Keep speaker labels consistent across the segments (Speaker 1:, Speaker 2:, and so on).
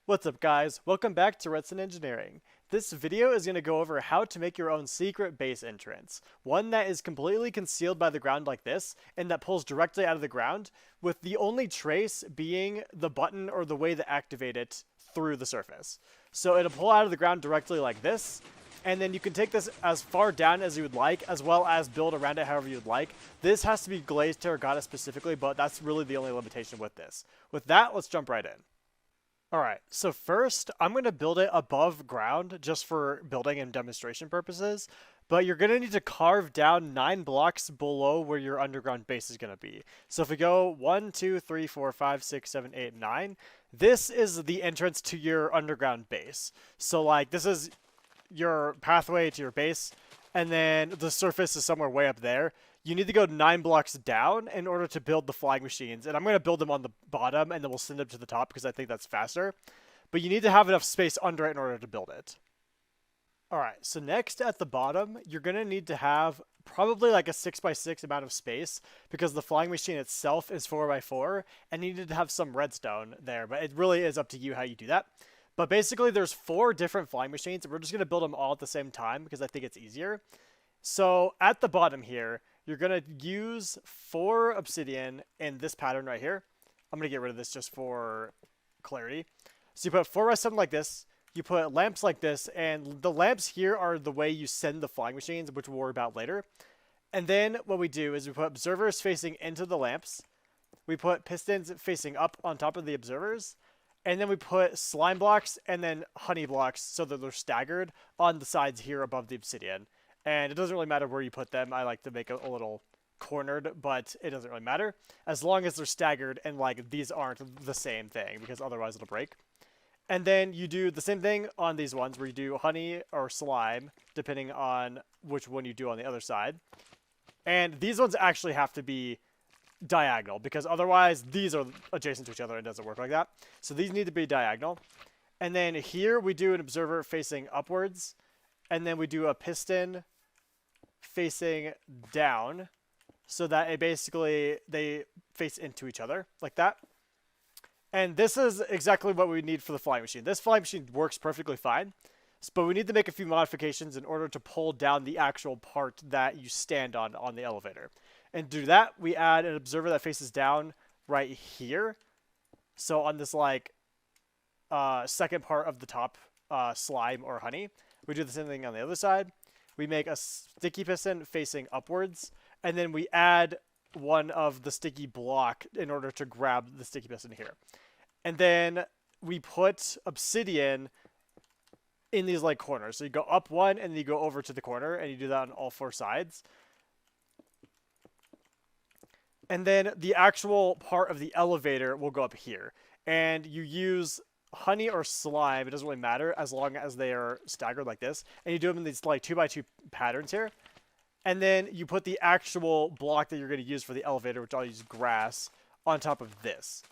Speaker 1: What's up guys, welcome back to Redstone Engineering. This video is going to go over how to make your own secret base entrance. One that is completely concealed by the ground like this, and that pulls directly out of the ground, with the only trace being the button or the way to activate it through the surface. So it'll pull out of the ground directly like this, and then you can take this as far down as you would like, as well as build around it however you would like. This has to be glazed terracotta specifically, but that's really the only limitation with this. With that, let's jump right in. Alright, so first I'm going to build it above ground just for building and demonstration purposes, but you're going to need to carve down 9 blocks below where your underground base is going to be. So if we go 1, 2, 3, 4, 5, 6, 7, 8, 9, this is the entrance to your underground base. So like this is your pathway to your base, and then the surface is somewhere way up there. You need to go 9 blocks down in order to build the flying machines. And I'm going to build them on the bottom, and then we'll send them to the top because I think that's faster. But you need to have enough space under it in order to build it. Alright, so next at the bottom, you're going to need to have probably like a 6x6 amount of space because the flying machine itself is 4x4, and you need to have some redstone there. But it really is up to you how you do that. But basically, there's 4 different flying machines, and we're just going to build them all at the same time because I think it's easier. So at the bottom here, you're going to use 4 obsidian in this pattern right here. I'm going to get rid of this just for clarity. So you put 4 redstone like this, you put lamps like this, and the lamps here are the way you send the flying machines, which we'll worry about later. And then what we do is we put observers facing into the lamps, we put pistons facing up on top of the observers, and then we put slime blocks and then honey blocks so that they're staggered on the sides here above the obsidian. And it doesn't really matter where you put them. I like to make it a little cornered, but it doesn't really matter. As long as they're staggered and like these aren't the same thing, because otherwise it'll break. And then you do the same thing on these ones where you do honey or slime, depending on which one you do on the other side. And these ones actually have to be diagonal, because otherwise these are adjacent to each other and it doesn't work like that. So these need to be diagonal. And then here we do an observer facing upwards, and then we do a piston facing down so that it basically they face into each other like that. And this is exactly what we need for the flying machine. This flying machine works perfectly fine, but we need to make a few modifications in order to pull down the actual part that you stand on the elevator. And to do that, we add an observer that faces down right here. So on this like second part of the top slime or honey, we do the same thing on the other side. We make a sticky piston facing upwards, and then we add one of the sticky block in order to grab the sticky piston here. And then we put obsidian in these like corners. So you go up one and then you go over to the corner, and you do that on all 4 sides. And then the actual part of the elevator will go up here. And you use honey or slime, it doesn't really matter as long as they are staggered like this. And you do them in these like 2x2 patterns here. And then you put the actual block that you're going to use for the elevator, which I'll use grass, on top of this.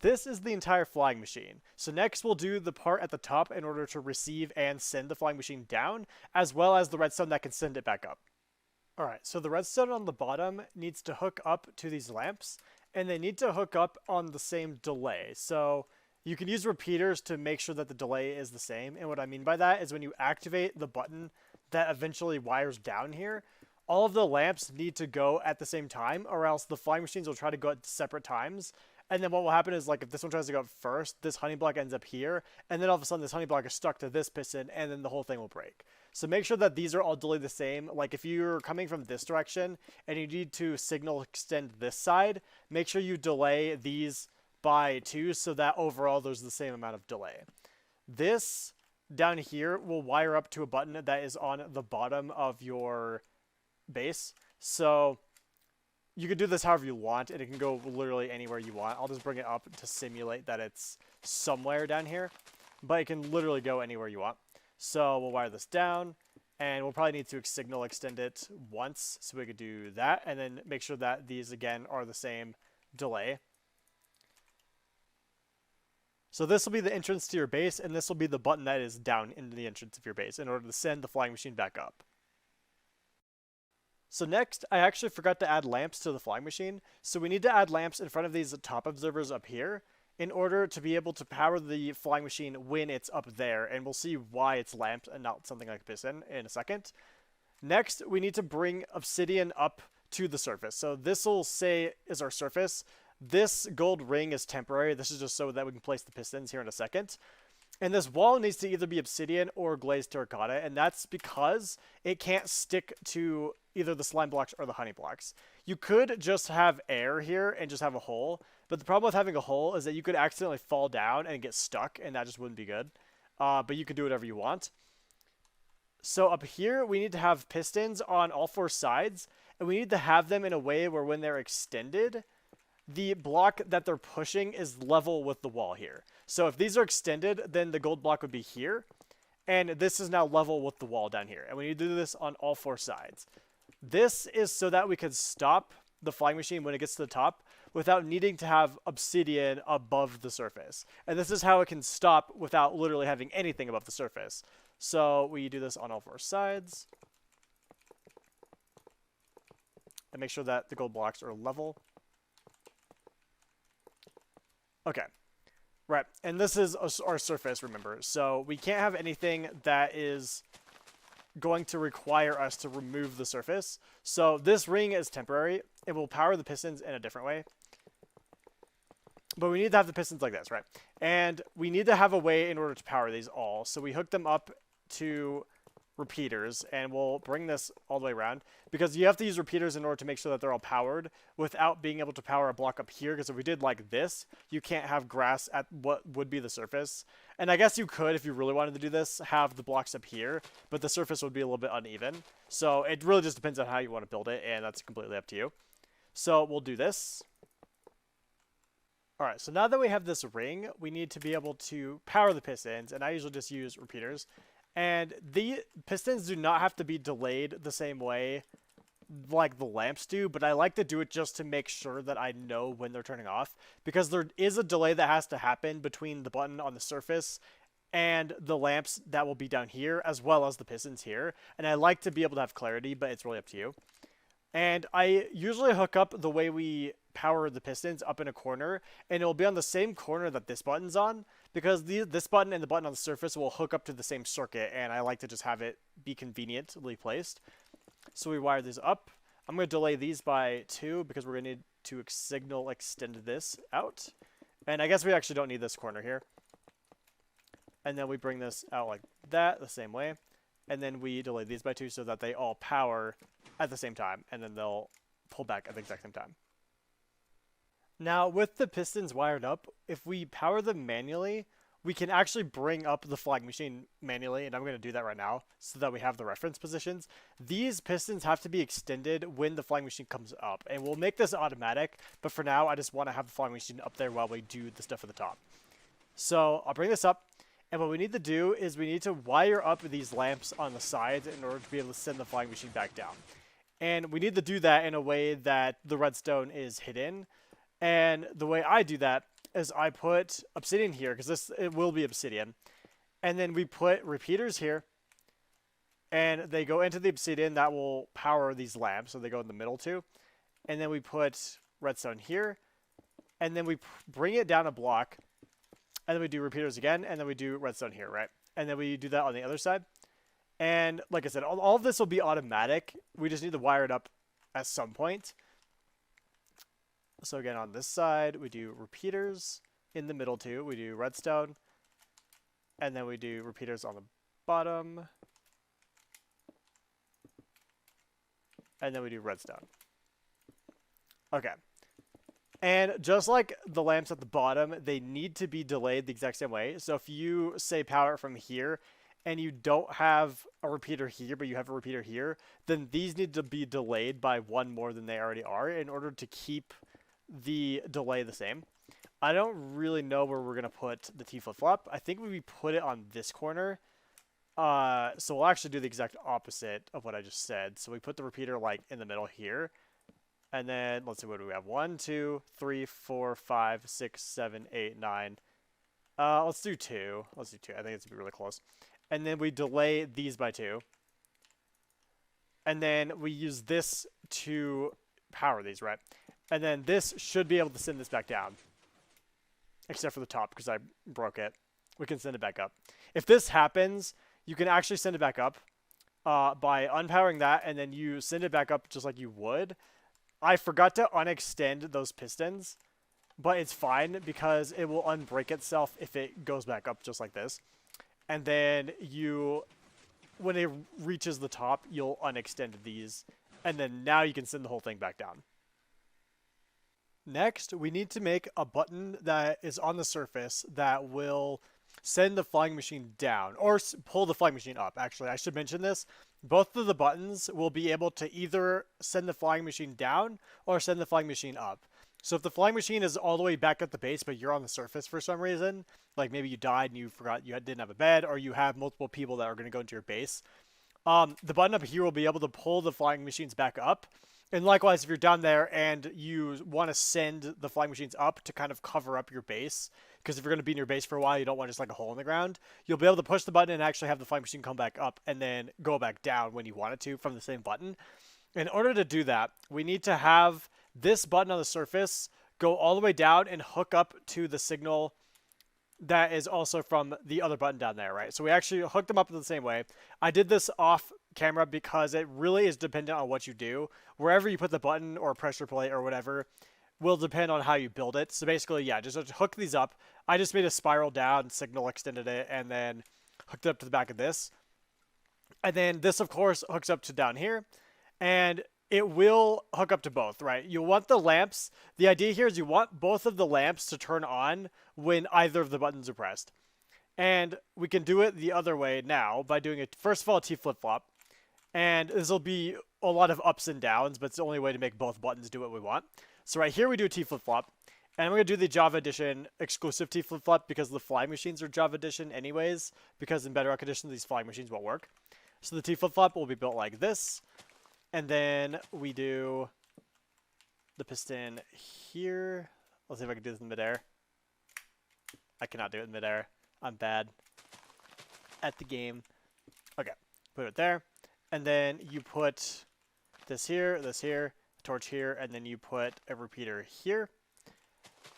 Speaker 1: This is the entire flying machine. So next we'll do the part at the top in order to receive and send the flying machine down, as well as the redstone that can send it back up. Alright, so the redstone on the bottom needs to hook up to these lamps, and they need to hook up on the same delay. So you can use repeaters to make sure that the delay is the same. And what I mean by that is when you activate the button that eventually wires down here, all of the lamps need to go at the same time, or else the flying machines will try to go at separate times. And then what will happen is, like, if this one tries to go up first, this honey block ends up here, and then all of a sudden this honey block is stuck to this piston, and then the whole thing will break. So make sure that these are all delayed the same. Like, if you're coming from this direction, and you need to signal extend this side, make sure you delay these by 2 so that overall there's the same amount of delay. This down here will wire up to a button that is on the bottom of your base. So you can do this however you want, and it can go literally anywhere you want. I'll just bring it up to simulate that it's somewhere down here, but it can literally go anywhere you want. So we'll wire this down, and we'll probably need to signal extend it once, so we could do that, and then make sure that these again are the same delay. So this will be the entrance to your base, and this will be the button that is down into the entrance of your base in order to send the flying machine back up. So next, I actually forgot to add lamps to the flying machine. So we need to add lamps in front of these top observers up here. in order to be able to power the flying machine when it's up there, and we'll see why it's lamped and not something like a piston in a second. Next, we need to bring obsidian up to the surface. So this will say is our surface. This gold ring is temporary. This is just so that we can place the pistons here in a second. And this wall needs to either be obsidian or glazed terracotta, and that's because it can't stick to either the slime blocks or the honey blocks. You could just have air here and just have a hole, but the problem with having a hole is that you could accidentally fall down and get stuck, and that just wouldn't be good. But you can do whatever you want. So up here, we need to have pistons on all four sides, and we need to have them in a way where when they're extended, the block that they're pushing is level with the wall here. So if these are extended, then the gold block would be here, and this is now level with the wall down here. And we need to do this on all four sides. This is so that we can stop the flying machine when it gets to the top without needing to have obsidian above the surface. And this is how it can stop without literally having anything above the surface. So we do this on all four sides. And make sure that the gold blocks are level. Okay. Right. And this is our surface, remember. So we can't have anything that is going to require us to remove the surface. So this ring is temporary. It will power the pistons in a different way. But we need to have the pistons like this, right? And we need to have a way in order to power these all. So we hook them up to repeaters, and we'll bring this all the way around because you have to use repeaters in order to make sure that they're all powered without being able to power a block up here, because if we did like this, you can't have grass at what would be the surface. And I guess you could, if you really wanted to do this, have the blocks up here, but the surface would be a little bit uneven. So it really just depends on how you want to build it, and that's completely up to you. So we'll do this. Alright, so now that we have this ring, we need to be able to power the pistons, and I usually just use repeaters. And the pistons do not have to be delayed the same way like the lamps do, but I like to do it just to make sure that I know when they're turning off, because there is a delay that has to happen between the button on the surface and the lamps that will be down here, as well as the pistons here. And I like to be able to have clarity, but it's really up to you. And I usually hook up the way we power the pistons up in a corner, and it will be on the same corner that this button's on, because this button and the button on the surface will hook up to the same circuit, and I like to just have it be conveniently placed. So we wire these up. I'm going to delay these by 2 because we're going to need to signal extend this out. And I guess we actually don't need this corner here. And then we bring this out like that, the same way. And then we delay these by 2 so that they all power at the same time, and then they'll pull back at the exact same time. Now, with the pistons wired up, if we power them manually, we can actually bring up the flying machine manually, and I'm going to do that right now so that we have the reference positions. These pistons have to be extended when the flying machine comes up, and we'll make this automatic, but for now, I just want to have the flying machine up there while we do the stuff at the top. So I'll bring this up, and what we need to do is we need to wire up these lamps on the sides in order to be able to send the flying machine back down. And we need to do that in a way that the redstone is hidden. And the way I do that is I put obsidian here, because it will be obsidian. And then we put repeaters here. And they go into the obsidian that will power these lamps. So they go in the middle too. And then we put redstone here. And then we bring it down a block. And then we do repeaters again. And then we do redstone here, right? And then we do that on the other side. And like I said, all of this will be automatic. We just need to wire it up at some point. So again, on this side, we do repeaters. In the middle too, we do redstone. And then we do repeaters on the bottom. And then we do redstone. Okay. And just like the lamps at the bottom, they need to be delayed the exact same way. So if you say power it from here, and you don't have a repeater here, but you have a repeater here, then these need to be delayed by 1 more than they already are in order to keep the delay the same. I don't really know where we're going to put the T flip-flop. I think we put it on this corner. So we'll actually do the exact opposite of what I just said. So we put the repeater like in the middle here. And then, let's see, what do we have? 1, 2, 3, 4, 5, 6, 7, 8, 9. Let's do 2. Let's do 2. I think it's going to be really close. And then we delay these by 2. And then we use this to power these, right? And then this should be able to send this back down. except for the top because I broke it. We can send it back up. If this happens, you can actually send it back up by unpowering that, and then you send it back up just like you would. I forgot to unextend those pistons, but it's fine because it will unbreak itself if it goes back up just like this. And then when it reaches the top, you'll unextend these, and then now you can send the whole thing back down. Next, we need to make a button that is on the surface that will send the flying machine down, or pull the flying machine up. Actually, I should mention this. Both of the buttons will be able to either send the flying machine down or send the flying machine up. So if the flying machine is all the way back at the base, but you're on the surface for some reason, like maybe you died and you forgot you didn't have a bed, or you have multiple people that are going to go into your base, the button up here will be able to pull the flying machines back up. And likewise, if you're down there and you want to send the flying machines up to kind of cover up your base, because if you're going to be in your base for a while, you don't want just like a hole in the ground, you'll be able to push the button and actually have the flying machine come back up and then go back down when you want it to from the same button. In order to do that, we need to have this button on the surface go all the way down and hook up to the signal that is also from the other button down there, right? So we actually hooked them up in the same way. I did this off camera because it really is dependent on what you do. Wherever you put the button or pressure plate or whatever will depend on how you build it. So basically, yeah, just hook these up. I just made a spiral down, signal extended it, and then hooked it up to the back of this. And then this, of course, hooks up to down here. And it will hook up to both, right? You want the lamps. The idea here is you want both of the lamps to turn on when either of the buttons are pressed. And we can do it the other way now by doing it, first of all, a T flip-flop. And this will be a lot of ups and downs, but it's the only way to make both buttons do what we want. So right here we do a T flip-flop. And we're going to do the Java Edition exclusive T flip-flop because the flying machines are Java Edition anyways, because in Bedrock Edition these flying machines won't work. So the T flip-flop will be built like this. And then we do the piston here. Let's see if I can do this in midair. I cannot do it in midair. I'm bad at the game. Okay, put it there. And then you put this here, torch here, and then you put a repeater here.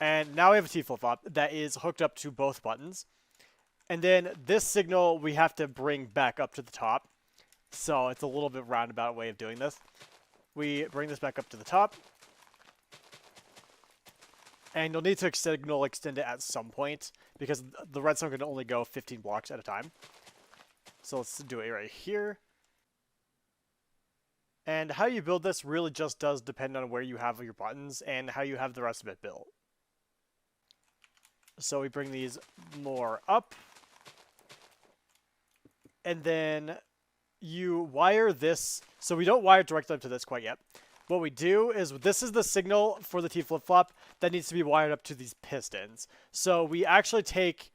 Speaker 1: And now we have a T flip-flop that is hooked up to both buttons. And then this signal we have to bring back up to the top. So it's a little bit roundabout way of doing this. We bring this back up to the top. And you'll need to signal extend it at some point because the redstone can only go 15 blocks at a time. So let's do it right here. And how you build this really just does depend on where you have your buttons and how you have the rest of it built. So we bring these more up. And then you wire this. So we don't wire directly up to this quite yet. What we do is this is the signal for the T flip-flop that needs to be wired up to these pistons. So we actually take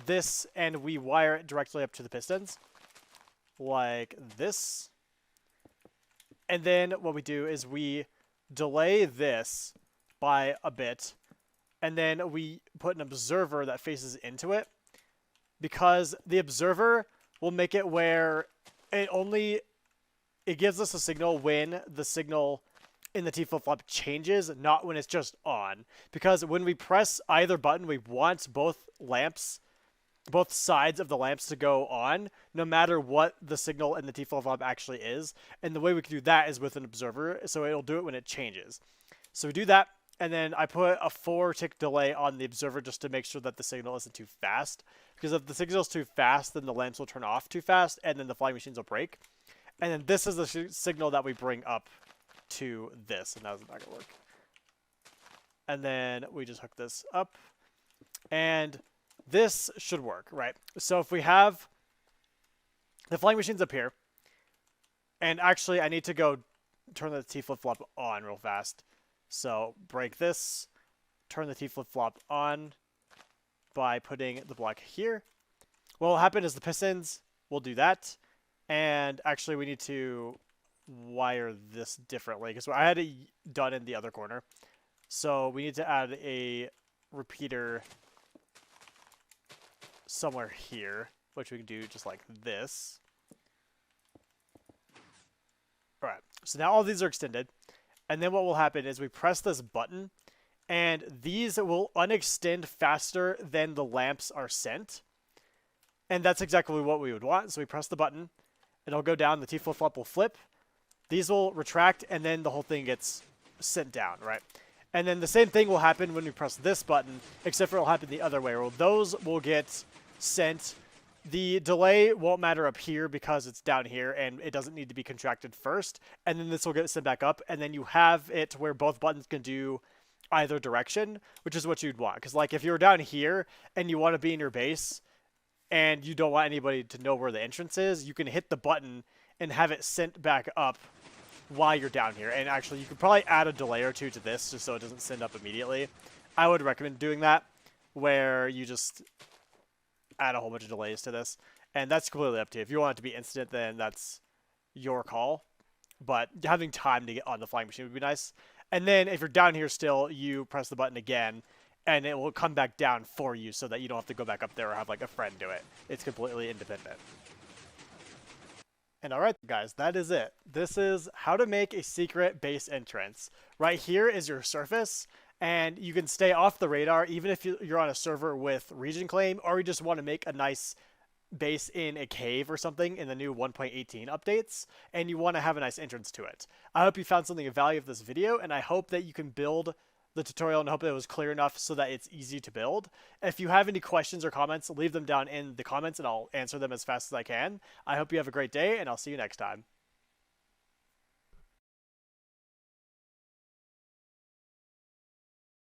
Speaker 1: this and we wire it directly up to the pistons like this. And then what we do is we delay this by a bit, and then we put an observer that faces into it, because the observer will make it where it gives us a signal when the signal in the T flip-flop changes, not when it's just on. Because when we press either button, we want both sides of the lamps to go on, no matter what the signal in the T flip-flop actually is. And the way we can do that is with an observer, so it'll do it when it changes. So we do that, and then I put a 4-tick delay on the observer just to make sure that the signal isn't too fast. Because if the signal's too fast, then the lamps will turn off too fast, and then the flying machines will break. And then this is the signal that we bring up to this, and that's not going to work. And then we just hook this up, and this should work, right? So if we have the flying machines up here, and actually I need to go turn the T flip-flop on real fast. So break this, turn the T flip-flop on by putting the block here. What will happen is the pistons will do that, and actually we need to wire this differently because I had it done in the other corner. So we need to add a repeater somewhere here, which we can do just like this. Alright, so now all these are extended. And then what will happen is we press this button, and these will unextend faster than the lamps are sent. And that's exactly what we would want. So we press the button, it'll go down, the T flip-flop will flip, these will retract, and then the whole thing gets sent down, right? And then the same thing will happen when we press this button, except for it'll happen the other way. Well, those will get sent. The delay won't matter up here because it's down here and it doesn't need to be contracted first. And then this will get sent back up, and then you have it where both buttons can do either direction, which is what you'd want. Because like if you're down here and you want to be in your base and you don't want anybody to know where the entrance is, you can hit the button and have it sent back up while you're down here. And actually, you could probably add a delay or two to this just so it doesn't send up immediately. I would recommend doing that, where you just add a whole bunch of delays to this. And that's completely up to you. If you want it to be instant, then that's your call. But having time to get on the flying machine would be nice. And then if you're down here still, you press the button again, and it will come back down for you so that you don't have to go back up there or have like a friend do it. It's completely independent. And alright guys, that is it. This is how to make a secret base entrance. Right here is your surface, and you can stay off the radar even if you're on a server with region claim, or you just want to make a nice base in a cave or something in the new 1.18 updates, and you want to have a nice entrance to it. I hope you found something of value of this video, and I hope that you can build the tutorial and hope it was clear enough so that it's easy to build. If you have any questions or comments, leave them down in the comments and I'll answer them as fast as I can. I hope you have a great day, and I'll see you next time.